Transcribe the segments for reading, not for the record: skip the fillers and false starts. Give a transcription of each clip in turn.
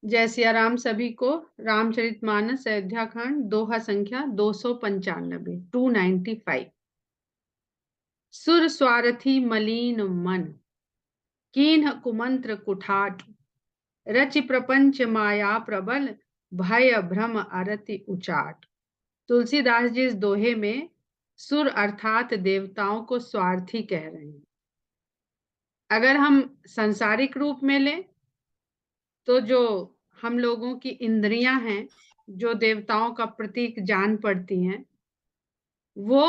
जय सिया राम सभी को। रामचरितमानस अयोध्या कांड दोहा संख्या 295 295। सुर स्वारथी मलीन मन कीन्ह कुमंत्र कुठाट रचि प्रपंच माया प्रबल भय भ्रम अरति उचाट। तुलसीदास जी इस दोहे में सुर अर्थात देवताओं को स्वार्थी कह रहे हैं। अगर हम सांसारिक रूप में लें तो जो हम लोगों की इंद्रियां हैं, जो देवताओं का प्रतीक जान पड़ती हैं, वो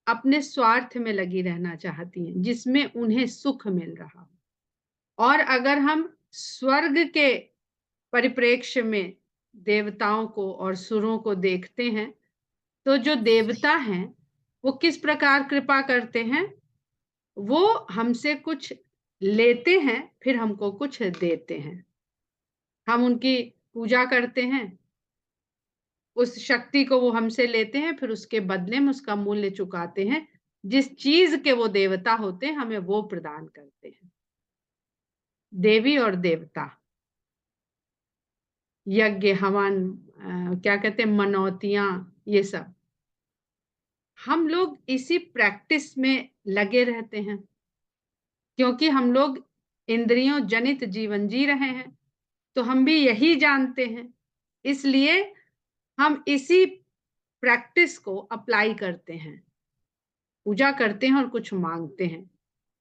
अपने स्वार्थ में लगी रहना चाहती हैं जिसमें उन्हें सुख मिल रहा हो। और अगर हम स्वर्ग के परिप्रेक्ष्य में देवताओं को और सुरों को देखते हैं तो जो देवता हैं वो किस प्रकार कृपा करते हैं। वो हमसे कुछ लेते हैं, फिर हमको कुछ देते हैं। हम उनकी पूजा करते हैं, उस शक्ति को वो हमसे लेते हैं, फिर उसके बदले में उसका मूल्य चुकाते हैं। जिस चीज के वो देवता होते हैं हमें वो प्रदान करते हैं। देवी और देवता, यज्ञ हवन, क्या कहते हैं, मनौतियां, ये सब हम लोग इसी प्रैक्टिस में लगे रहते हैं क्योंकि हम लोग इंद्रियों जनित जीवन जी रहे हैं। तो हम भी यही जानते हैं, इसलिए हम इसी प्रैक्टिस को अप्लाई करते हैं, पूजा करते हैं और कुछ मांगते हैं।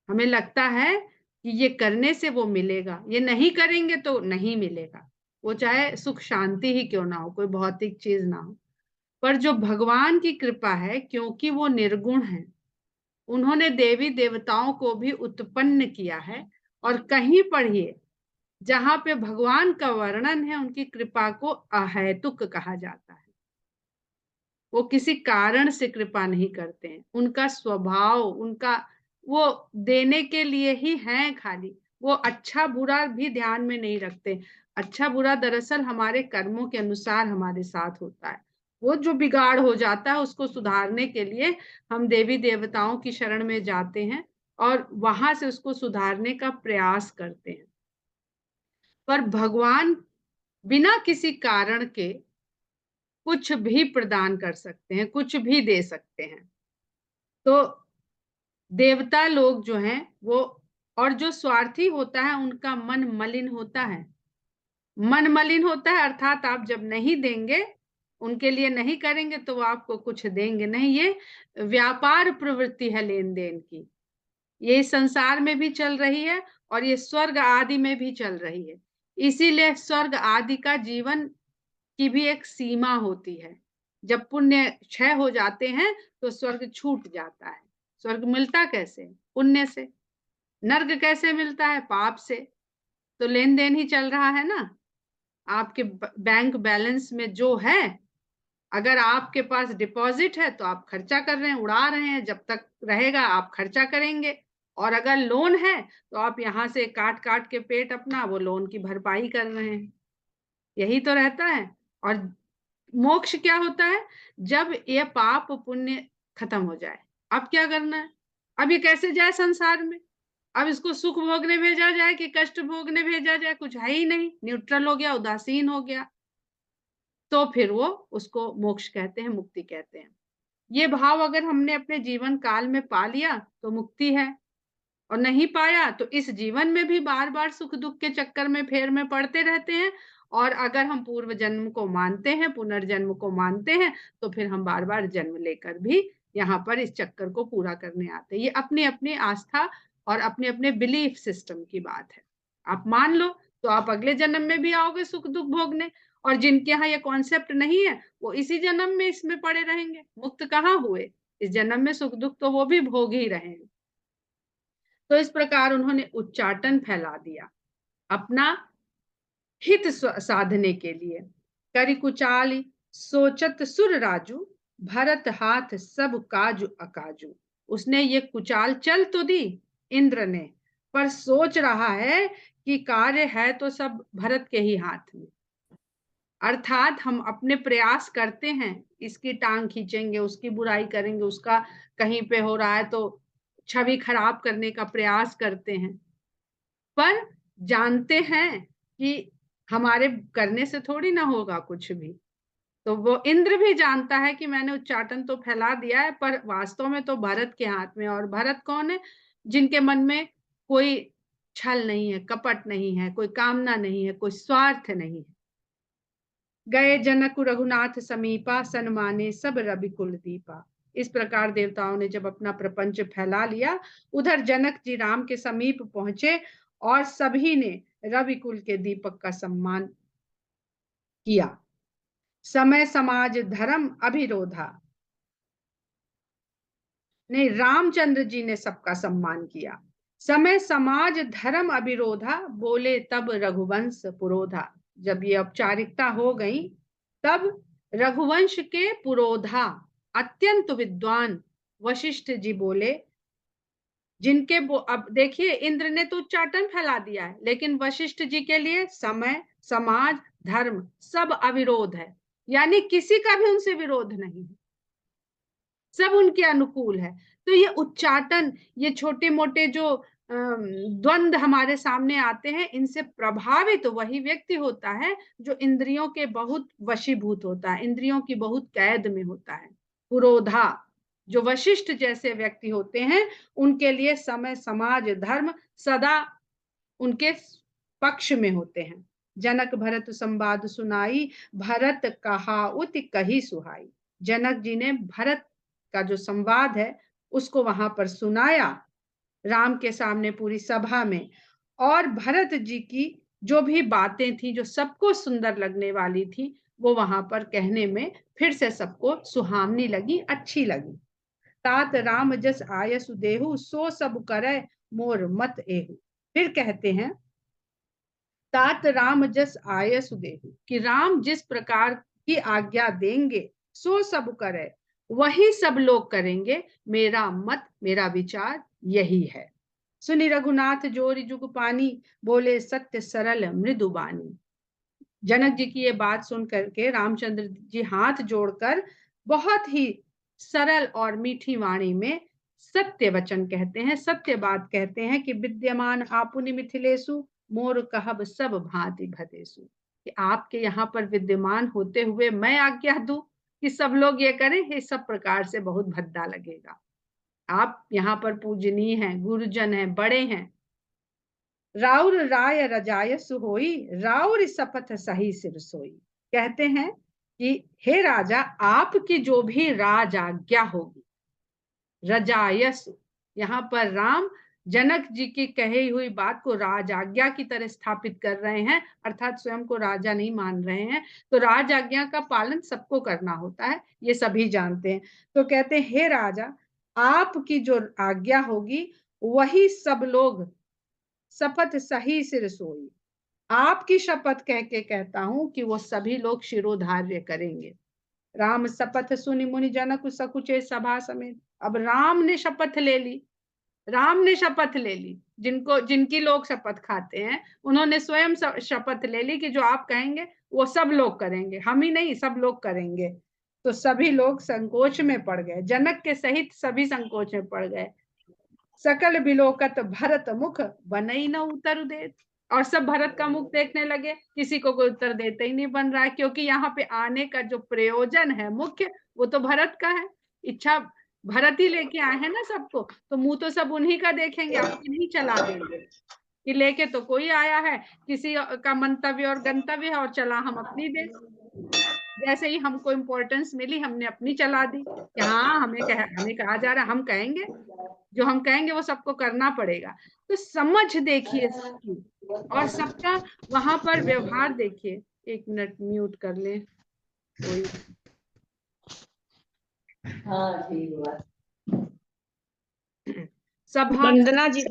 हमें लगता है कि ये करने से वो मिलेगा, ये नहीं करेंगे तो नहीं मिलेगा, वो चाहे सुख शांति ही क्यों ना हो, कोई भौतिक चीज ना हो। पर जो भगवान की कृपा है, क्योंकि वो निर्गुण है, उन्होंने देवी देवताओं को भी उत्पन्न किया है। और कहीं पढ़िए जहां पे भगवान का वर्णन है, उनकी कृपा को अहेतुक कहा जाता है। वो किसी कारण से कृपा नहीं करते हैं, उनका स्वभाव, उनका वो देने के लिए ही हैं खाली। वो अच्छा बुरा भी ध्यान में नहीं रखते। अच्छा बुरा दरअसल हमारे कर्मों के अनुसार हमारे साथ होता है। वो जो बिगाड़ हो जाता है उसको सुधारने के लिए हम देवी देवताओं की शरण में जाते हैं और वहां से उसको सुधारने का प्रयास करते हैं। पर भगवान बिना किसी कारण के कुछ भी प्रदान कर सकते हैं, कुछ भी दे सकते हैं। तो देवता लोग जो हैं वो, और जो स्वार्थी होता है उनका मन मलिन होता है। मन मलिन होता है अर्थात आप जब नहीं देंगे, उनके लिए नहीं करेंगे तो वो आपको कुछ देंगे नहीं। ये व्यापार प्रवृत्ति है लेन देन की। ये संसार में भी चल रही है और ये स्वर्ग आदि में भी चल रही है। इसीलिए स्वर्ग आदि का जीवन की भी एक सीमा होती है। जब पुण्य क्षय हो जाते हैं तो स्वर्ग छूट जाता है। स्वर्ग मिलता कैसे? पुण्य से। नर्क कैसे मिलता है? पाप से। तो लेन देन ही चल रहा है ना। आपके बैंक बैलेंस में जो है, अगर आपके पास डिपॉजिट है तो आप खर्चा कर रहे हैं, उड़ा रहे हैं, जब तक रहेगा आप खर्चा करेंगे। और अगर लोन है तो आप यहां से काट काट के पेट अपना वो लोन की भरपाई कर रहे हैं। यही तो रहता है। और मोक्ष क्या होता है? जब ये पाप पुण्य खत्म हो जाए। अब क्या करना है? अब ये कैसे जाए संसार में? अब इसको सुख भोगने भेजा जाए कि कष्ट भोगने भेजा जाए? कुछ है ही नहीं, न्यूट्रल हो गया, उदासीन हो गया। तो फिर वो उसको मोक्ष कहते हैं, मुक्ति कहते हैं। ये भाव अगर हमने अपने जीवन काल में पा लिया तो मुक्ति है, और नहीं पाया तो इस जीवन में भी बार बार सुख दुख के चक्कर में फेर में पड़ते रहते हैं। और अगर हम पूर्व जन्म को मानते हैं, पुनर्जन्म को मानते हैं, तो फिर हम बार बार जन्म लेकर भी यहाँ पर इस चक्कर को पूरा करने आते हैं। ये अपनी अपनी आस्था और अपने अपने बिलीफ सिस्टम की बात है। आप मान लो तो आप अगले जन्म में भी आओगे सुख दुख भोगने, और जिनके यहाँ ये कॉन्सेप्ट नहीं है वो इसी जन्म में इसमें पड़े रहेंगे, मुक्त कहाँ हुए। इस जन्म में सुख दुख तो वो भी भोग ही रहे हैं। तो इस प्रकार उन्होंने उच्चाटन फैला दिया अपना हित साधने के लिए। करि कुचाल सोचत सुर राजू भरत हाथ सब काजु अकाजू। उसने ये कुचाल चल तो दी इंद्र ने, पर सोच रहा है कि कार्य है तो सब भरत के ही हाथ में। अर्थात हम अपने प्रयास करते हैं, इसकी टांग खींचेंगे, उसकी बुराई करेंगे, उसका कहीं पे हो रहा है तो छवि खराब करने का प्रयास करते हैं, पर जानते हैं कि हमारे करने से थोड़ी ना होगा कुछ भी। तो वो इंद्र भी जानता है कि मैंने उच्चाटन तो फैला दिया है, पर वास्तव में तो भरत के हाथ में। और भरत कौन है? जिनके मन में कोई छल नहीं है, कपट नहीं है, कोई कामना नहीं है, कोई स्वार्थ नहीं है। गए जनक रघुनाथ समीपा, सन्माने सब रवि कुल दीपा। इस प्रकार देवताओं ने जब अपना प्रपंच फैला लिया, उधर जनक जी राम के समीप पहुंचे और सभी ने रवि कुल के दीपक का सम्मान किया। समय समाज धर्म अभिरोधा, नहीं, रामचंद्र जी ने सबका सम्मान किया। समय समाज धर्म अभिरोधा, बोले तब रघुवंश पुरोधा। जब ये औपचारिकता हो गई, तब रघुवंश के पुरोधा अत्यंत विद्वान वशिष्ठ जी बोले, जिनके अब देखिए इंद्र ने तो उच्चाटन फैला दिया है, लेकिन वशिष्ठ जी के लिए समय समाज धर्म सब अविरोध है, यानी किसी का भी उनसे विरोध नहीं है, सब उनके अनुकूल है। तो ये उच्चाटन, ये छोटे मोटे जो द्वंद हमारे सामने आते हैं, इनसे प्रभावित तो वही व्यक्ति होता है जो इंद्रियों के बहुत वशीभूत होता है, इंद्रियों की बहुत कैद में होता है। पुरोधा, जो वशिष्ठ जैसे व्यक्ति होते हैं, उनके लिए समय समाज धर्म सदा उनके पक्ष में होते हैं। जनक भरत संवाद सुनाई, भरत कहा उत कही सुहाई। जनक जी ने भरत का जो संवाद है उसको वहां पर सुनाया राम के सामने पूरी सभा में। और भरत जी की जो भी बातें थी, जो सबको सुंदर लगने वाली थी, वो वहां पर कहने में फिर से सबको सुहावनी लगी, अच्छी लगी। तात राम जस आयसु देहु, सो सब करे मोर मत एहु। फिर कहते हैं, तात राम जस आयसु देहु, कि राम जिस प्रकार की आज्ञा देंगे सो सब करे, वही सब लोग करेंगे। मेरा मत, मेरा विचार यही है। सुनि रघुनाथ जोरि जुग पानी, बोले सत्य सरल मृदुबानी। जनक जी की ये बात सुन करके रामचंद्र जी हाथ जोड़कर बहुत ही सरल और मीठी वाणी में सत्य वचन कहते हैं, सत्य बात कहते हैं कि विद्यमान आपुनि मिथिलेशु, मोर कहब सब भांति भदेशु। कि आपके यहाँ पर विद्यमान होते हुए मैं आज्ञा दूं कि सब लोग ये करें, ये सब प्रकार से बहुत भद्दा लगेगा। आप यहाँ पर पूजनीय हैं, गुरुजन हैं, बड़े हैं। राउर राय रजाय सुहोई, राउर शपथ सही सिर सोई। कहते हैं कि हे राजा, आपकी जो भी राज आज्ञा होगी, रजायस, यहाँ पर राम जनक जी की कही हुई बात को राज आज्ञा की तरह स्थापित कर रहे हैं, अर्थात स्वयं को राजा नहीं मान रहे हैं। तो राज आज्ञा का पालन सबको करना होता है, ये सभी जानते हैं। तो कहते हैं, हे राजा, आपकी जो आज्ञा होगी वही सब लोग शपथ सही सिर सोई। आपकी शपथ कह के कहता हूं कि वो सभी लोग शिरोधार्य करेंगे। राम शपथ सुनि मुनि जनक सकुचे सभा समेत। अब राम ने शपथ ले ली, राम ने शपथ ले ली, जिनको जिनकी लोग शपथ खाते हैं उन्होंने स्वयं शपथ ले ली कि जो आप कहेंगे वो सब लोग करेंगे, हम ही नहीं सब लोग करेंगे। तो सभी लोग संकोच में पड़ गए, जनक के सहित सभी संकोच में पड़ गए। सकल बिलोकत भरत मुख, बनई न उत्तर देत। और सब भरत का मुख देखने लगे, किसी को कोई उत्तर देते ही नहीं बन रहा है, क्योंकि यहाँ पे आने का जो प्रयोजन है मुख्य, वो तो भरत का है। इच्छा भरत ही लेके आए हैं ना सबको, तो मुंह तो सब उन्हीं का देखेंगे, अपनी नहीं चला देंगे कि लेके तो कोई आया है, किसी का मंतव्य और गंतव्य है और चला हम अपनी दे। जैसे ही हमको इम्पोर्टेंस मिली, हमने अपनी चला दी कि हाँ हमें कहा जा रहा, हम कहेंगे, जो हम कहेंगे वो सबको करना पड़ेगा। तो समझ देखिए सबकी, और सबका वहां पर व्यवहार देखिए। एक मिनट म्यूट कर ले कोई। हाँ ठीक हुआ। सभा वंदना जी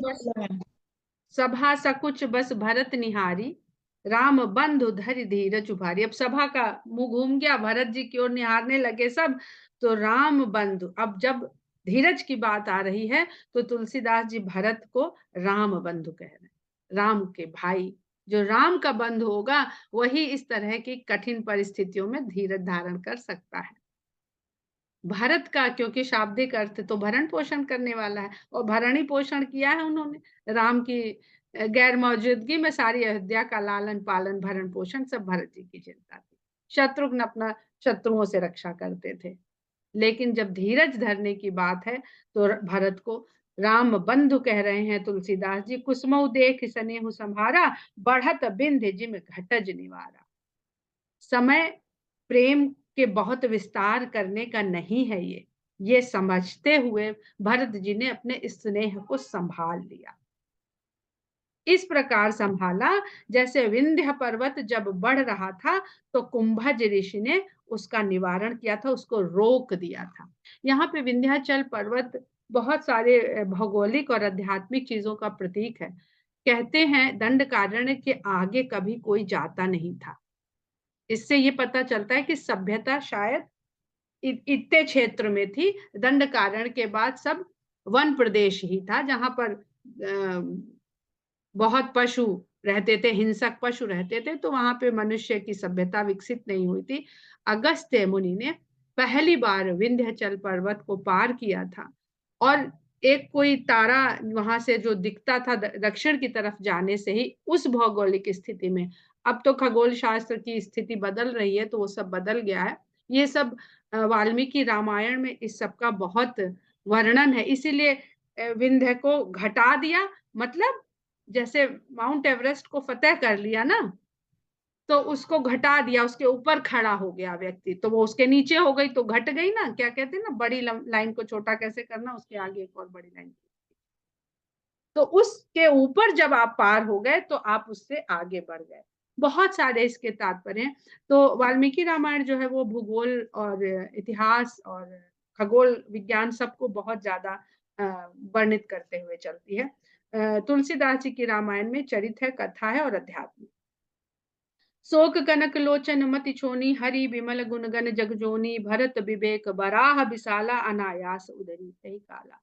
सभा सकुच बस भरत निहारी, राम बंधु धरि धीरज भारी। अब सभा का मुंह घूम गया, भरत जी की ओर निहारने लगे सब। तो राम बंधु, अब जब धीरज की बात आ रही है तो तुलसीदास जी भरत को राम बंधु कह रहे हैं, राम के भाई। जो राम का बंधु होगा वही इस तरह की कठिन परिस्थितियों में धीरज धारण कर सकता है। भरत का, क्योंकि शाब्दिक अर्थ तो भरण पोषण करने वाला है, और भरण ही पोषण किया है उन्होंने राम की गैर मौजूदगी में सारी अयोध्या का लालन पालन भरण पोषण सब भरत जी की चिंता थी। शत्रुघ्न अपना शत्रुओं से रक्षा करते थे। लेकिन जब धीरज धरने की बात है तो भरत को राम बंधु कह रहे हैं तुलसीदास जी। कुसुमऊ देख सनेहु संभारा, बढ़त बिंध्य जिम घटज निवारा। समय प्रेम के बहुत विस्तार करने का नहीं है ये समझते हुए भरत जी ने अपने स्नेह को संभाल लिया। इस प्रकार संभाला जैसे विंध्य पर्वत जब बढ़ रहा था तो कुंभज ऋषि ने उसका निवारण किया था, उसको रोक दिया था। यहाँ पे विंध्याचल पर्वत बहुत सारे भौगोलिक और आध्यात्मिक चीजों का प्रतीक है। कहते हैं दंडकारण्य के आगे कभी कोई जाता नहीं था। इससे ये पता चलता है कि सभ्यता शायद इतने क्षेत्र में थी। दंडकारण्य के बाद सब वन प्रदेश ही था, जहां पर बहुत पशु रहते थे, हिंसक पशु रहते थे, तो वहां पे मनुष्य की सभ्यता विकसित नहीं हुई थी। अगस्त्य मुनि ने पहली बार विंध्याचल पर्वत को पार किया था और एक कोई तारा वहां से जो दिखता था दक्षिण की तरफ जाने से ही, उस भौगोलिक स्थिति में, अब तो खगोल शास्त्र की स्थिति बदल रही है तो वो सब बदल गया है। ये सब वाल्मीकि रामायण में इस सब का बहुत वर्णन है। इसीलिए विंध्य को घटा दिया, मतलब जैसे माउंट एवरेस्ट को फतेह कर लिया ना, तो उसको घटा दिया, उसके ऊपर खड़ा हो गया व्यक्ति, तो वो उसके नीचे हो गई तो घट गई ना। क्या कहते हैं ना, बड़ी लाइन को छोटा कैसे करना, उसके आगे एक और बड़ी लाइन। तो उसके ऊपर जब आप पार हो गए तो आप उससे आगे बढ़ गए। बहुत सारे इसके तात्पर्य हैं। तो वाल्मीकि रामायण जो है वो भूगोल और इतिहास और खगोल विज्ञान सबको बहुत ज्यादा वर्णित करते हुए चलती है। तुलसीदास जी की रामायण में चरित है, कथा है और अध्यात्म। शोक कनक लोचन मति छोनी, हरि विमल गुणगन जगजोनी, भरत विवेक बराह विशाला, अनायास उदरी तही काला।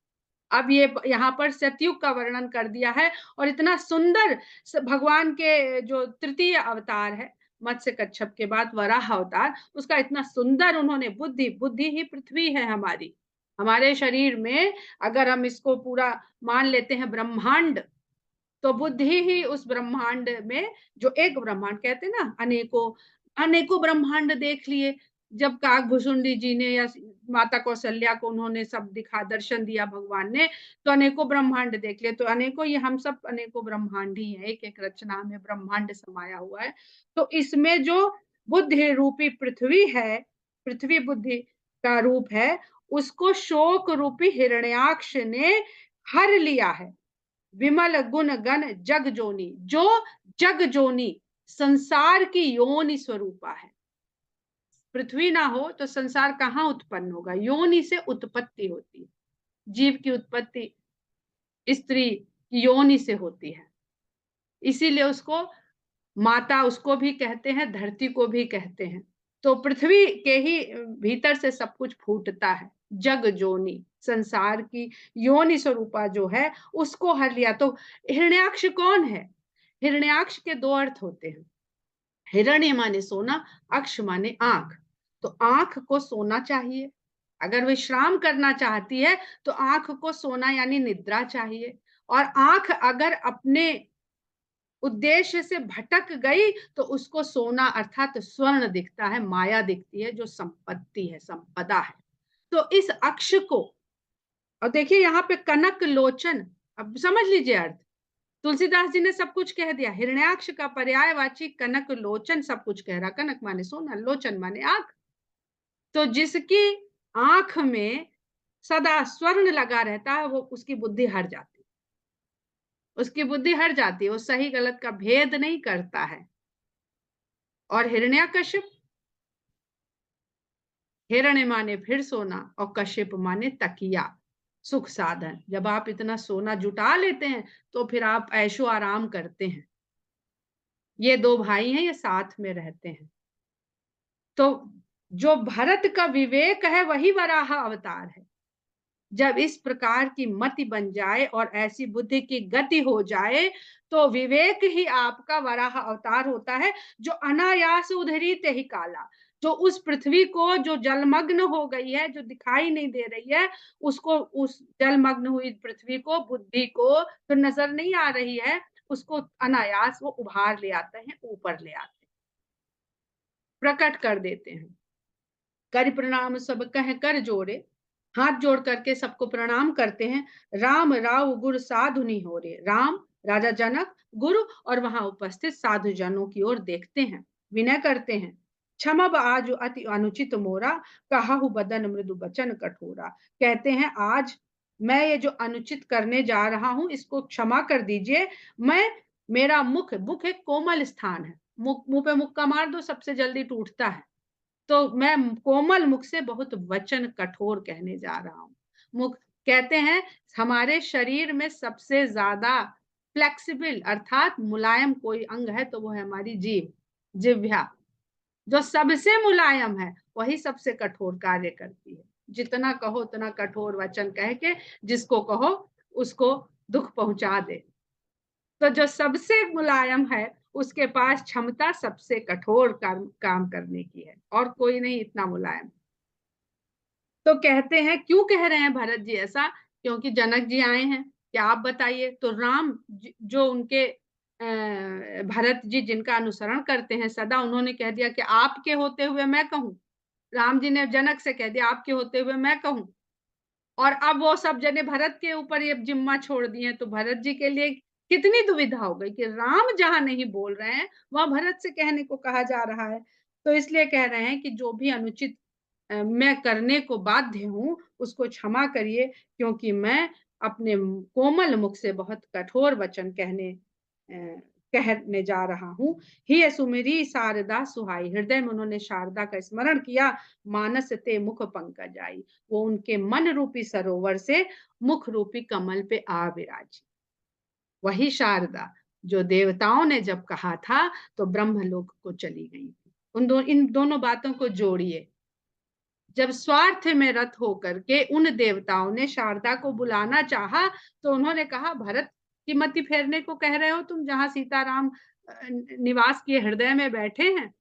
अब ये यहाँ पर सतयुग का वर्णन कर दिया है और इतना सुंदर भगवान के जो तृतीय अवतार है मत्स्य कच्छप के बाद वराह अवतार, उसका इतना सुंदर उन्होंने बुद्धि, बुद्धि ही पृथ्वी है हमारी, हमारे शरीर में अगर हम इसको पूरा मान लेते हैं ब्रह्मांड, तो बुद्धि ही उस ब्रह्मांड में, जो एक ब्रह्मांड कहते हैं ना, अनेकों अनेकों ब्रह्मांड देख लिए। जब काकभूषुंडी जी ने या माता कौशल्या को उन्होंने सब दिखा, दर्शन दिया भगवान ने, तो अनेकों ब्रह्मांड देख लिए। तो अनेकों, ये हम सब अनेकों ब्रह्मांड ही है, एक एक रचना में ब्रह्मांड समाया हुआ है। तो इसमें जो बुद्धि रूपी पृथ्वी है, पृथ्वी बुद्धि का रूप है, उसको शोक रूपी हिरण्याक्ष ने हर लिया है। विमल गुण गण जग जोनी, जो जग जोनी संसार की योनि स्वरूपा है। पृथ्वी ना हो तो संसार कहाँ उत्पन्न होगा, योनि से उत्पत्ति होती है। जीव की उत्पत्ति स्त्री की योनि से होती है, इसीलिए उसको माता उसको भी कहते हैं, धरती को भी कहते हैं। तो पृथ्वी के ही भीतर से सब कुछ फूटता है। जग जोनी, संसार की योनि स्वरूपा जो है, उसको हर लिया। तो हिरण्याक्ष कौन है? हिरण्याक्ष के दो अर्थ होते हैं। हिरण्य माने सोना, अक्ष माने आंख। तो आंख को सोना चाहिए, अगर विश्राम करना चाहती है तो आंख को सोना यानी निद्रा चाहिए। और आंख अगर अपने उद्देश्य से भटक गई तो उसको सोना अर्थात स्वर्ण दिखता है, माया दिखती है, जो संपत्ति है, संपदा है। तो इस अक्ष को, और देखिए यहाँ पे कनक लोचन, अब समझ लीजिए अर्थ। तुलसीदास जी ने सब कुछ कह दिया। हिरण्याक्ष का पर्यायवाची कनक लोचन सब कुछ कह रहा। कनक माने सोना, लोचन माने आंख। तो जिसकी आंख में सदा स्वर्ण लगा रहता है, वो उसकी बुद्धि हट जाती है, उसकी बुद्धि हट जाती है, वो सही गलत का भेद नहीं करता है। और हिरण्याकश्यप, हिरण्य माने फिर सोना और कश्यप माने तकिया, सुख साधन। जब आप इतना सोना जुटा लेते हैं तो फिर आप ऐशो आराम करते हैं। ये दो भाई हैं, ये साथ में रहते हैं। तो जो भरत का विवेक है वही वराह अवतार है। जब इस प्रकार की मति बन जाए और ऐसी बुद्धि की गति हो जाए तो विवेक ही आपका वराह अवतार होता है, जो अनायास उधरीते ही काला, जो उस पृथ्वी को जो जलमग्न हो गई है, जो दिखाई नहीं दे रही है, उसको, उस जलमग्न हुई पृथ्वी को, बुद्धि को तो नजर नहीं आ रही है, उसको अनायास वो उभार ले आते हैं, ऊपर ले आते हैं, प्रकट कर देते हैं। कर प्रणाम सब कह कर जोड़े, हाथ जोड़ करके सबको प्रणाम करते हैं। राम राव गुरु साधु नहीं हो रे, राम राजा जनक, गुरु और वहां उपस्थित साधु जनों की ओर देखते हैं, विनय करते हैं। क्षमब आज अति अनुचित मोरा, कहाहु बदन मृदु बचन कठोरा। कहते हैं आज मैं ये जो अनुचित करने जा रहा हूं इसको क्षमा कर दीजिए। मैं मेरा मुख, मुख एक कोमल स्थान है, मुख, मुंह पे मुक्का मार दो सबसे जल्दी टूटता है, तो मैं कोमल मुख से बहुत वचन कठोर कहने जा रहा हूं। मुख कहते हैं हमारे शरीर में सबसे ज्यादा फ्लेक्सिबल अर्थात मुलायम कोई अंग है तो वो है हमारी जीभ, जिह्वा। जो सबसे मुलायम है वही सबसे कठोर कार्य करती है। जितना कहो उतना कठोर वचन कह के जिसको कहो उसको दुख पहुंचा दे। तो जो सबसे मुलायम है उसके पास क्षमता सबसे कठोर काम करने की है, और कोई नहीं इतना मुलायम। तो कहते हैं क्यों कह रहे हैं भरत जी ऐसा, क्योंकि जनक जी आए हैं, क्या आप बताइए। तो राम जो उनके भरत जी जिनका अनुसरण करते हैं सदा, उन्होंने कह दिया कि आपके होते हुए मैं कहूं। राम जी ने जनक से कह दिया आपके होते हुए मैं कहूं, और अब वो सब जने भरत के ऊपर ये जिम्मा छोड़ दिए, तो भरत जी के लिए कितनी दुविधा हो गई कि राम जहां नहीं बोल रहे हैं वहां भरत से कहने को कहा जा रहा है। तो इसलिए कह रहे हैं कि जो भी अनुचित मैं करने को बाध्य हूं उसको क्षमा करिए, क्योंकि मैं अपने कोमल मुख से बहुत कठोर वचन कहने जा रहा हूं। ही सुमिरी शारदा सुहाई, हृदय में उन्होंने शारदा का स्मरण किया। मानस ते मुख पंकज आई, वो उनके मन रूपी सरोवर से मुख रूपी कमल पे आ विराजी। वही शारदा जो देवताओं ने जब कहा था तो ब्रह्मलोक को चली गई थी। इन दोनों बातों को जोड़िए। जब स्वार्थ में रत होकर के उन देवताओं ने शारदा को बुलाना चाहा तो उन्होंने कहा भरत की मति फेरने को कह रहे हो तुम, जहां सीताराम निवास किए हृदय में बैठे हैं।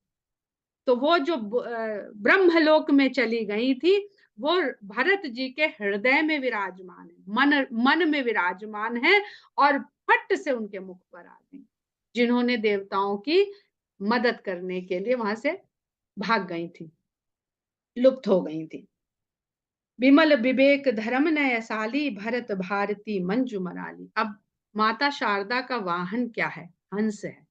तो वो जो ब्रह्मलोक में चली गई थी वो भरत जी के हृदय में विराजमान है, मन में विराजमान है, और फट से उनके मुख पर आ गई, जिन्होंने देवताओं की मदद करने के लिए वहां से भाग गई थी, लुप्त हो गई थी। विमल विवेक धर्म नयसाली, भरत भारती मंजू मनाली। अब माता शारदा का वाहन क्या है? हंस है।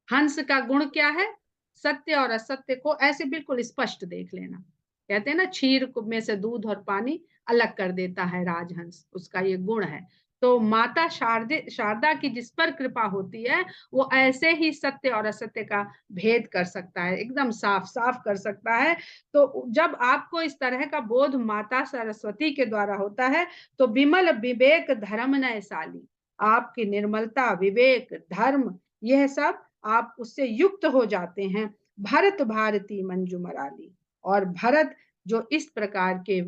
हंस का गुण क्या है? सत्य और असत्य को ऐसे बिल्कुल स्पष्ट देख लेना। कहते हैं ना क्षीर में से दूध और पानी अलग कर देता है राजहंस, उसका ये गुण है। तो माता शारदा की जिस पर कृपा होती है वो ऐसे ही सत्य और असत्य का भेद कर सकता है, एकदम साफ साफ कर सकता है। तो जब आपको इस तरह का बोध माता सरस्वती के द्वारा होता है तो विमल विवेक धर्म नयसाली, आपकी निर्मलता, विवेक, धर्म, यह सब आप उससे युक्त हो जाते हैं। भरत भारती मंजू मराली, और भरत जो इस प्रकार के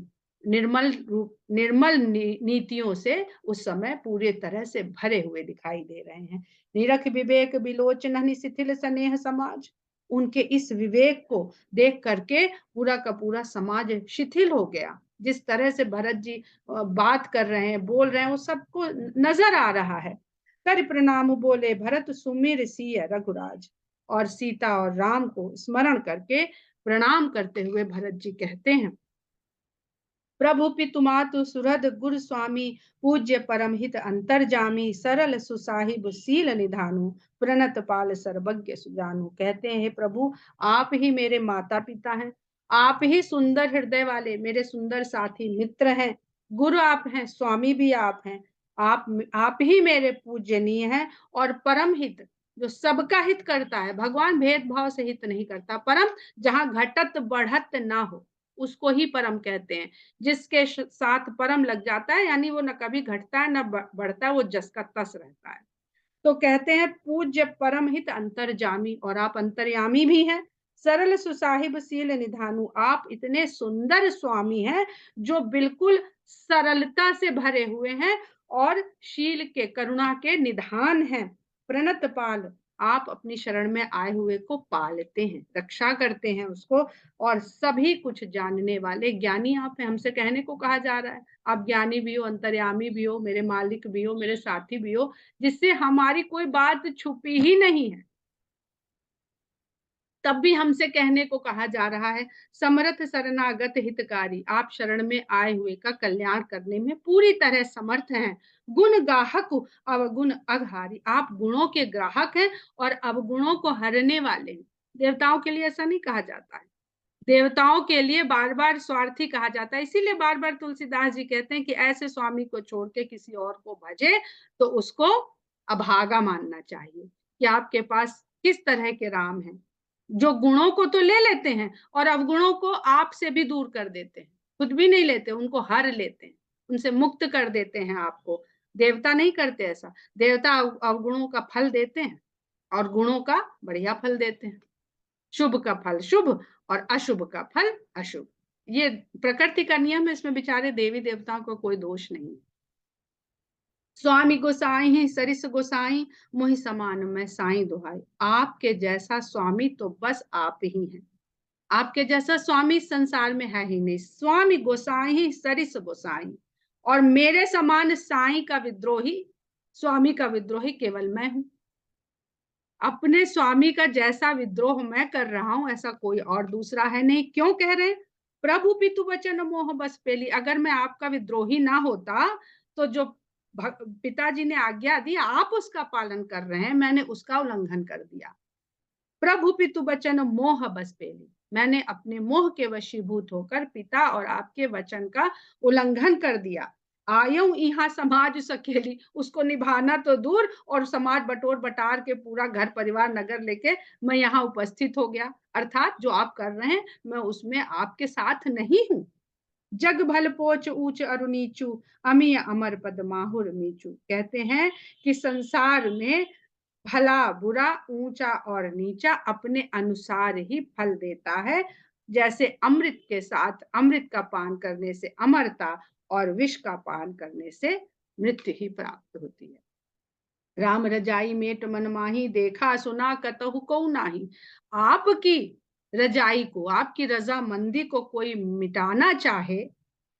निर्मल नीतियों से उस समय पूरे तरह से भरे हुए दिखाई दे रहे हैं। निरख विवेक विलोचन शिथिल स्नेह समाज, उनके इस विवेक को देख करके पूरा का पूरा समाज शिथिल हो गया। जिस तरह से भरत जी बात कर रहे हैं, बोल रहे हैं, वो सबको नजर आ रहा है। कर प्रणाम बोले भरत सुमिर सिय रघुराज, और सीता और राम को स्मरण करके प्रणाम करते हुए भरत जी कहते हैं प्रभु पितुमातु सुहृद गुरु स्वामी, पूज्य परमहित अंतर्जामी, सरल सुसाहिब सील निधानु, प्रणत पाल सर्वज्ञ सुजानु। कहते हैं हे प्रभु आप ही मेरे माता पिता हैं, आप ही सुंदर हृदय वाले मेरे सुंदर साथी मित्र हैं, गुरु आप हैं, स्वामी भी आप हैं। आप ही मेरे पूजनीय हैं, और परम हित जो सबका हित करता है। भगवान भेदभाव से हित नहीं करता, परम जहां घटत बढ़त ना हो उसको ही परम कहते हैं। जिसके साथ परम लग जाता है यानी वो न कभी घटता है न बढ़ता है, वो जस का तस रहता है। तो कहते हैं पूज्य परम हित अंतर्जामी, और आप अंतर्यामी भी हैं। सरल सुसाहिब सील निधानु, आप इतने सुंदर स्वामी हैं जो बिल्कुल सरलता से भरे हुए हैं और शील के, करुणा के निधान हैं। प्रणत पाल, आप अपनी शरण में आए हुए को पालते हैं, रक्षा करते हैं उसको, और सभी कुछ जानने वाले ज्ञानी आप हैं, हमसे कहने को कहा जा रहा है। आप ज्ञानी भी हो, अंतर्यामी भी हो, मेरे मालिक भी हो, मेरे साथी भी हो, जिससे हमारी कोई बात छुपी ही नहीं है। तब भी हमसे कहने को कहा जा रहा है, समर्थ शरणागत हितकारी, आप शरण में आए हुए का कल्याण करने में पूरी तरह समर्थ हैं। गुण गाहक अवगुण अघहारी, आप गुणों के ग्राहक हैं और अवगुणों को हरने वाले हैं। देवताओं के लिए ऐसा नहीं कहा जाता है। देवताओं के लिए बार-बार स्वार्थी कहा जाता है। इसीलिए बार-बार तुलसीदास जी कहते हैं कि ऐसे स्वामी को छोड़ के किसी और को भजे तो उसको अभागा मानना चाहिए, कि आपके पास किस तरह के राम हैं। जो गुणों को तो ले लेते हैं और अवगुणों को आप से भी दूर कर देते हैं। खुद भी नहीं लेते, उनको हर लेते हैं, उनसे मुक्त कर देते हैं आपको। देवता नहीं करते ऐसा। देवता अवगुणों का फल देते हैं और गुणों का बढ़िया फल देते हैं। शुभ का फल शुभ और अशुभ का फल अशुभ। ये प्रकृति का नियम है, इसमें बेचारे देवी देवताओं को कोई दोष नहीं। स्वामी गोसाई ही सरिस गोसाई, मोहि समान मैं साई दुहाई। आपके जैसा स्वामी तो बस आप ही हैं। आपके जैसा स्वामी संसार में है ही नहीं। स्वामी गोसाई ही सरिस गोसाई, और मेरे समान साई का विद्रोही, स्वामी का विद्रोही केवल मैं हूं। अपने स्वामी का जैसा विद्रोह मैं कर रहा हूं, ऐसा कोई और दूसरा है नहीं। क्यों कह रहे हैं? प्रभु पितु वचन मोह बस पेली। अगर मैं आपका विद्रोही ना होता तो जो पिताजी ने आज्ञा दी आप उसका पालन कर रहे हैं, मैंने उसका उल्लंघन कर दिया। प्रभु पितु वचन मोह बस पेली, मैंने अपने मोह के वशीभूत होकर पिता और आपके वचन का उल्लंघन कर दिया। आयु यहाँ समाज सकेली, उसको निभाना तो दूर, और समाज बटोर बटार के पूरा घर परिवार नगर लेके मैं यहाँ उपस्थित हो गया। अर्थात जो आप कर रहे हैं मैं उसमें आपके साथ नहीं हूं। जग भल पोच ऊंच अरु नीचू, अमी अमर पद माहुर मीचू। कहते हैं कि संसार में भला बुरा ऊंचा और नीचा अपने अनुसार ही फल देता है। जैसे अमृत के साथ अमृत का पान करने से अमरता और विष का पान करने से मृत्यु ही प्राप्त होती है। राम रजाई मेट मन माही, देखा सुना कतहु को नाही। आपकी रजाई को, आपकी रजामंदी को कोई मिटाना चाहे,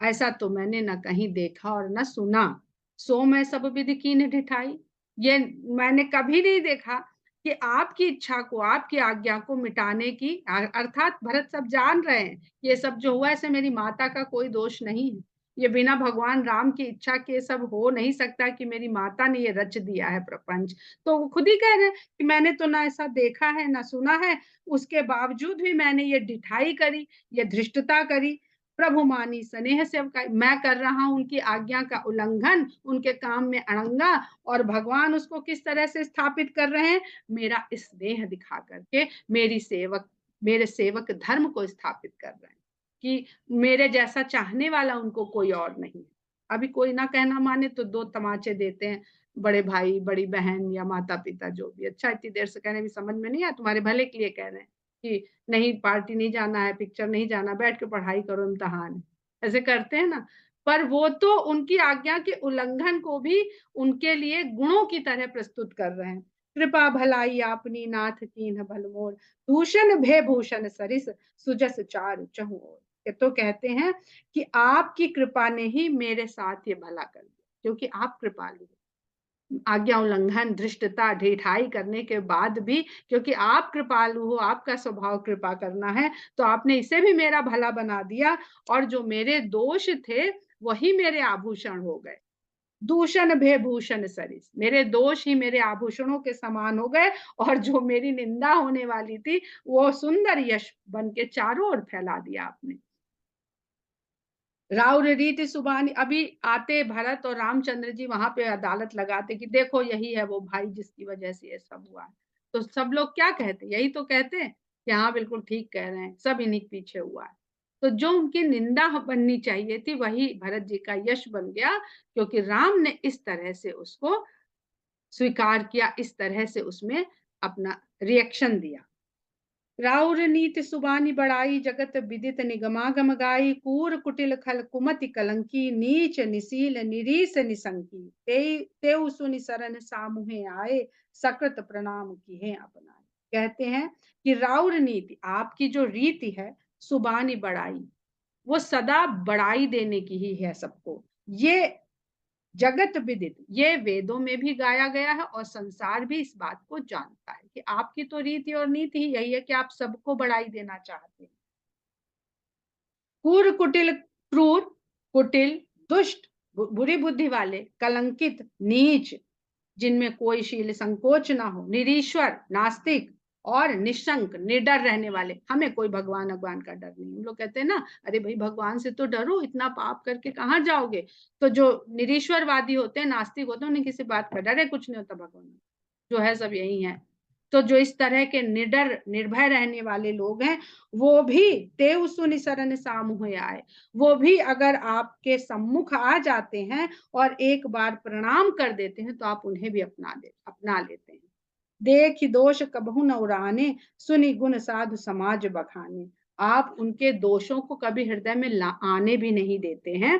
ऐसा तो मैंने न कहीं देखा और न सुना। सो मैं सब विधि कीन्ह ढिठाई, ये मैंने कभी नहीं देखा कि आपकी इच्छा को, आपकी आज्ञा को मिटाने की, अर्थात भरत सब जान रहे हैं ये सब जो हुआ ऐसे मेरी माता का कोई दोष नहीं है। ये बिना भगवान राम की इच्छा के सब हो नहीं सकता कि मेरी माता ने ये रच दिया है प्रपंच। तो वो खुद ही कह रहे हैं कि मैंने तो ना ऐसा देखा है ना सुना है, उसके बावजूद भी मैंने ये ढिठाई करी, ये धृष्टता करी। प्रभु मानी स्नेह सेवकाई, मैं कर रहा हूं उनकी आज्ञा का उल्लंघन, उनके काम में अड़ंगा, और भगवान उसको किस तरह से स्थापित कर रहे हैं? मेरा स्नेह दिखा करके मेरे सेवक धर्म को स्थापित कर रहे हैं कि मेरे जैसा चाहने वाला उनको कोई और नहीं है। अभी कोई ना कहना माने तो दो तमाचे देते हैं, बड़े भाई बड़ी बहन या माता पिता जो भी। अच्छा इतनी देर से कहने भी समझ में नहीं आया, तुम्हारे भले के लिए कह रहे हैं कि नहीं पार्टी नहीं जाना है, पिक्चर नहीं जाना, बैठ के पढ़ाई करो, इम्तिहान है, ऐसे करते हैं ना। पर वो तो उनकी आज्ञा के उल्लंघन को भी उनके लिए गुणों की तरह प्रस्तुत कर रहे हैं। कृपा भलाई आपनी नाथ कीन्ह भल मोर, दूषण भय भूषण सरिस, सुजस चारु चहुँ ओर। ये तो कहते हैं कि आपकी कृपा ने ही मेरे साथ ये भला कर दिया, क्योंकि आप कृपालु हो। आज्ञा उल्लंघन, धृष्टता, ढिठाई करने के बाद भी, क्योंकि आप कृपालु हो, आपका स्वभाव कृपा करना है, तो आपने इसे भी मेरा भला बना दिया, और जो मेरे दोष थे वही मेरे आभूषण हो गए। दूषण भय भूषण सरिस, मेरे दोष ही मेरे आभूषणों के समान हो गए, और जो मेरी निंदा होने वाली थी वो सुंदर यश बन के चारों ओर फैला दिया आपने। राउर रीति सुबानी, अभी आते भरत और रामचंद्र जी वहां पे अदालत लगाते कि देखो यही है वो भाई जिसकी वजह से ये सब हुआ है। तो सब लोग क्या कहते? यही तो कहते हैं कि हाँ बिल्कुल ठीक कह रहे हैं, सब इन्हीं के पीछे हुआ है। तो जो उनकी निंदा बननी चाहिए थी वही भरत जी का यश बन गया, क्योंकि राम ने इस तरह से उसको स्वीकार किया, इस तरह से उसमें अपना रिएक्शन दिया। राउर नीति सुबानी बड़ाई, जगत विदित निगमागम गाई। कूर कुटिल खल कुमति कलंकी, नीच निसील निरीस निसंकी। तेउ सुनि सरन सामुहे आए, सकृत प्रणाम किए अपनाए। कहते हैं कि राउर नीति, आपकी जो रीति है, सुबानी बड़ाई, वो सदा बड़ाई देने की ही है सबको। ये जगत विदित, ये वेदों में भी गाया गया है और संसार भी इस बात को जानता है कि आपकी तो रीति और नीति ही यही है कि आप सबको बड़ाई देना चाहते हैं। क्रूर कुटिल, क्रूर कुटिल, दुष्ट, बुरी बुद्धि वाले, कलंकित, नीच, जिनमें कोई शील संकोच ना हो, निरीश्वर, नास्तिक और निशंक, निडर रहने वाले। हमें कोई भगवान का डर नहीं। हम लोग कहते हैं ना, अरे भाई भगवान से तो डरो, इतना पाप करके कहाँ जाओगे। तो जो निरीश्वरवादी होते हैं, नास्तिक होते हैं, उन्हें किसी बात का डर है, कुछ नहीं होता, भगवान जो है सब यही है। तो जो इस तरह के निडर निर्भय रहने वाले लोग हैं, वो भी तेव सुनि शरण सामुहे आए, वो भी अगर आपके सम्मुख आ जाते हैं और एक बार प्रणाम कर देते हैं तो आप उन्हें भी अपना लेते हैं। देख दोष कबहु न उराने, सुनि गुण साधु समाज बखाने। आप उनके दोषों को कभी हृदय में आने भी नहीं देते हैं।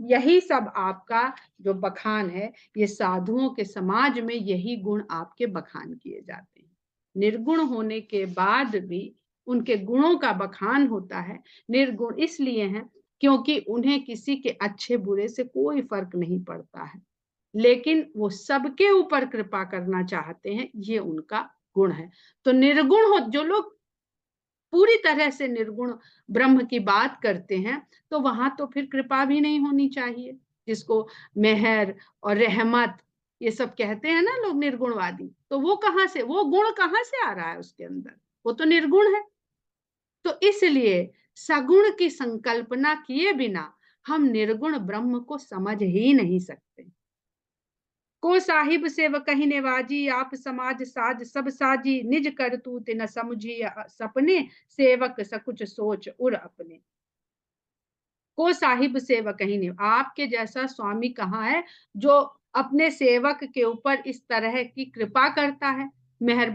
यही सब आपका जो बखान है, ये साधुओं के समाज में यही गुण आपके बखान किए जाते हैं। निर्गुण होने के बाद भी उनके गुणों का बखान होता है। निर्गुण इसलिए है क्योंकि उन्हें किसी के अच्छे बुरे से कोई फर्क नहीं पड़ता है, लेकिन वो सबके ऊपर कृपा करना चाहते हैं, ये उनका गुण है। तो निर्गुण हो जो लोग पूरी तरह से निर्गुण ब्रह्म की बात करते हैं, तो वहां तो फिर कृपा भी नहीं होनी चाहिए, जिसको मेहर और रहमत ये सब कहते हैं ना लोग निर्गुणवादी। तो वो कहां से, वो गुण कहां से आ रहा है उसके अंदर, वो तो निर्गुण है। तो इसलिए सगुण की संकल्पना किए बिना हम निर्गुण ब्रह्म को समझ ही नहीं सकते। को साहिब सेव कही नेवाजी, आप समाज साज सब साजी, निज करतूत न समझी सपने, सेवक सकुच सोच उर अपने। को साहिब सेवक कहीं नहीं, आपके जैसा स्वामी कहाँ है जो अपने सेवक के ऊपर इस तरह की कृपा करता है। मेहर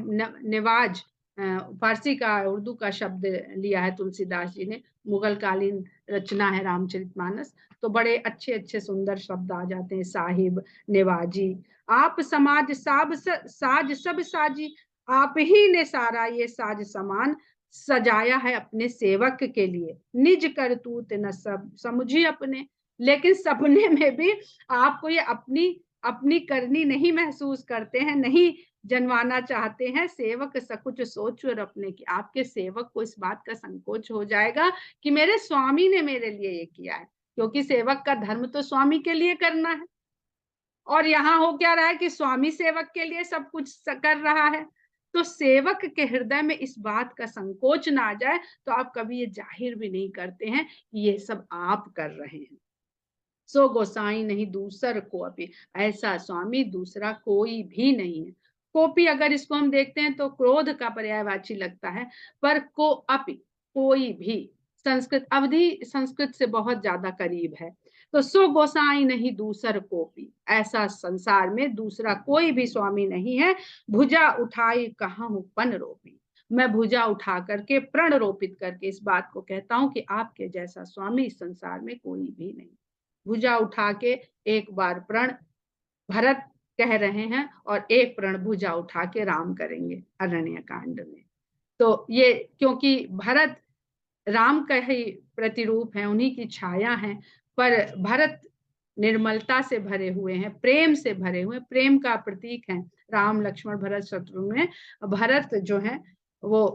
निवाज फारसी का उर्दू का शब्द लिया है तुलसीदास जी ने, मुगल कालीन रचना है रामचरितमानस। तो बड़े अच्छे अच्छे सुंदर शब्द आ जाते हैं, साहिब, नेवाजी। आप समाज साज सब साजी, आप ही ने सारा ये साज समान सजाया है अपने सेवक के लिए। निज करतूत न सब समझी अपने, लेकिन सपने में भी आपको ये अपनी अपनी करनी नहीं महसूस करते हैं, नहीं जनवाना चाहते हैं। सेवक सकुच सोच और अपने की, आपके सेवक को इस बात का संकोच हो जाएगा कि मेरे स्वामी ने मेरे लिए ये किया है, क्योंकि सेवक का धर्म तो स्वामी के लिए करना है। और यहाँ हो क्या रहा है कि स्वामी सेवक के लिए सब कुछ कर रहा है। तो सेवक के हृदय में इस बात का संकोच ना आ जाए, तो आप कभी ये जाहिर भी नहीं करते हैं कि ये सब आप कर रहे हैं। सो गोसाई नहीं दूसर को अपी, ऐसा स्वामी दूसरा कोई भी नहीं है। कोपी अगर इसको हम देखते हैं तो क्रोध का पर्यायवाची लगता है, पर को अपी कोई भी संस्कृत अवधि संस्कृत से बहुत ज्यादा करीब है। तो सो गोसाई नहीं दूसर कोपी, ऐसा संसार में दूसरा कोई भी स्वामी नहीं है। भुजा उठाई कहाँ हूं पन रोपी, मैं भुजा उठा करके प्रण रोपित करके इस बात को कहता हूं कि आपके जैसा स्वामी इस संसार में कोई भी नहीं। भुजा उठा के एक बार प्रण भरत कह रहे हैं और एक प्रण भुजा उठा के राम करेंगे अरण्य कांड में। तो ये क्योंकि भरत राम का ही प्रतिरूप है, उन्हीं की छाया है, पर भरत निर्मलता से भरे हुए हैं, प्रेम से भरे हुए, प्रेम का प्रतीक है राम लक्ष्मण भरत शत्रुघ्न में। भरत जो है वो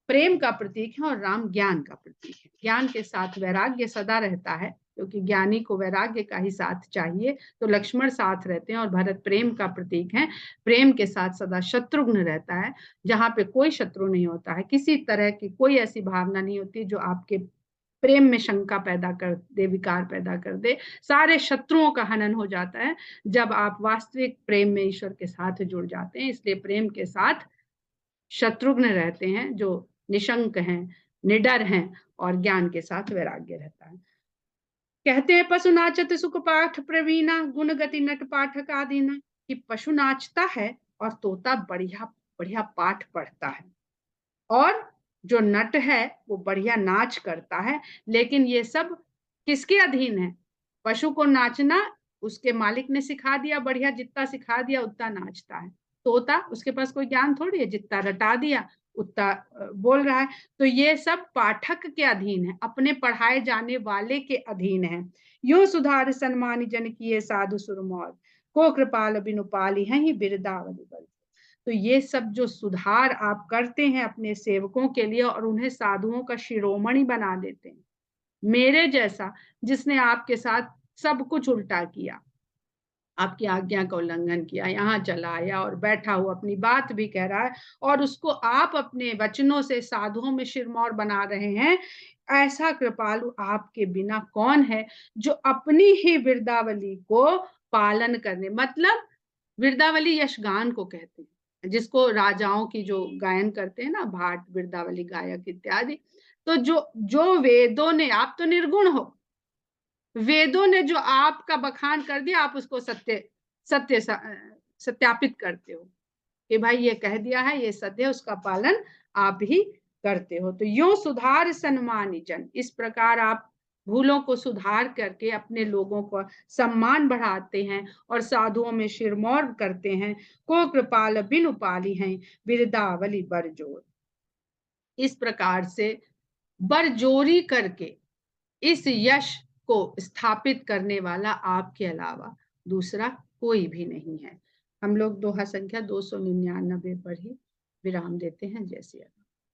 प्रेम का प्रतीक है और राम ज्ञान का प्रतीक है। ज्ञान के साथ वैराग्य सदा रहता है, क्योंकि ज्ञानी को वैराग्य का ही साथ चाहिए। तो लक्ष्मण साथ रहते हैं और भरत प्रेम का प्रतीक है। प्रेम के साथ सदा शत्रुघ्न रहता है, जहां पे कोई शत्रु नहीं होता है, किसी तरह की कोई ऐसी भावना नहीं होती जो आपके प्रेम में शंका पैदा कर दे, विकार पैदा कर दे। सारे शत्रुओं का हनन हो जाता है जब आप वास्तविक प्रेम में ईश्वर के साथ जुड़ जाते हैं। इसलिए प्रेम के साथ शत्रुघ्न रहते हैं जो निशंक हैं, निडर हैं, और ज्ञान के साथ वैराग्य रहता है। कहते हैं पशु नाचत सुख पाठ प्रवीणा, गुण गति नट पाठक आदीना, कि पशु नाचता है और तोता बढ़िया बढ़िया पाठ पढ़ता है, और जो नट है वो बढ़िया नाच करता है। लेकिन ये सब किसके अधीन है? पशु को नाचना उसके मालिक ने सिखा दिया, बढ़िया जितना सिखा दिया उतना नाचता है। तोता, उसके पास कोई ज्ञान थोड़ी है, जितना रटा दिया उतना बोल रहा है। तो ये सब पाठक के अधीन है, अपने पढ़ाए जाने वाले के अधीन है। यूं सुधार सन्मानी जन किए साधु सुरमौर, को कृपाल बिनु पाली हैं ही बिरदावली बल। तो ये सब जो सुधार आप करते हैं अपने सेवकों के लिए और उन्हें साधुओं का शिरोमणि बना देते हैं, मेरे जैसा जिसने आपके साथ सब कुछ उल्टा किया, आपकी आज्ञा का उल्लंघन किया, यहाँ चला आया और बैठा हुआ अपनी बात भी कह रहा है और उसको आप अपने वचनों से साधुओं में शिरमौर बना रहे हैं। ऐसा कृपालु आपके बिना कौन है जो अपनी ही वृद्धावली को पालन करने, मतलब वृद्धावली यशगान को कहते हैं, जिसको राजाओं की जो गायन करते हैं ना, भाट वृद्धावली गायक इत्यादि। तो जो जो वेदों ने, आप तो निर्गुण हो, वेदों ने जो आपका बखान कर दिया, आप उसको सत्य सत्य सत्यापित करते हो कि भाई ये कह दिया है, ये सत्य है, उसका पालन आप ही करते हो। तो यूं सुधार सन्मानी जन, इस प्रकार आप भूलों को सुधार करके अपने लोगों को सम्मान बढ़ाते हैं और साधुओं में शिरमौर करते हैं। को कृपाल बिन उपाली हैं बिरदावली बरजोर। इस प्रकार से बरजोरी करके इस यश को स्थापित करने वाला आपके अलावा दूसरा कोई भी नहीं है। हम लोग दोहा संख्या 299 पर ही विराम देते हैं। जय सिया राम।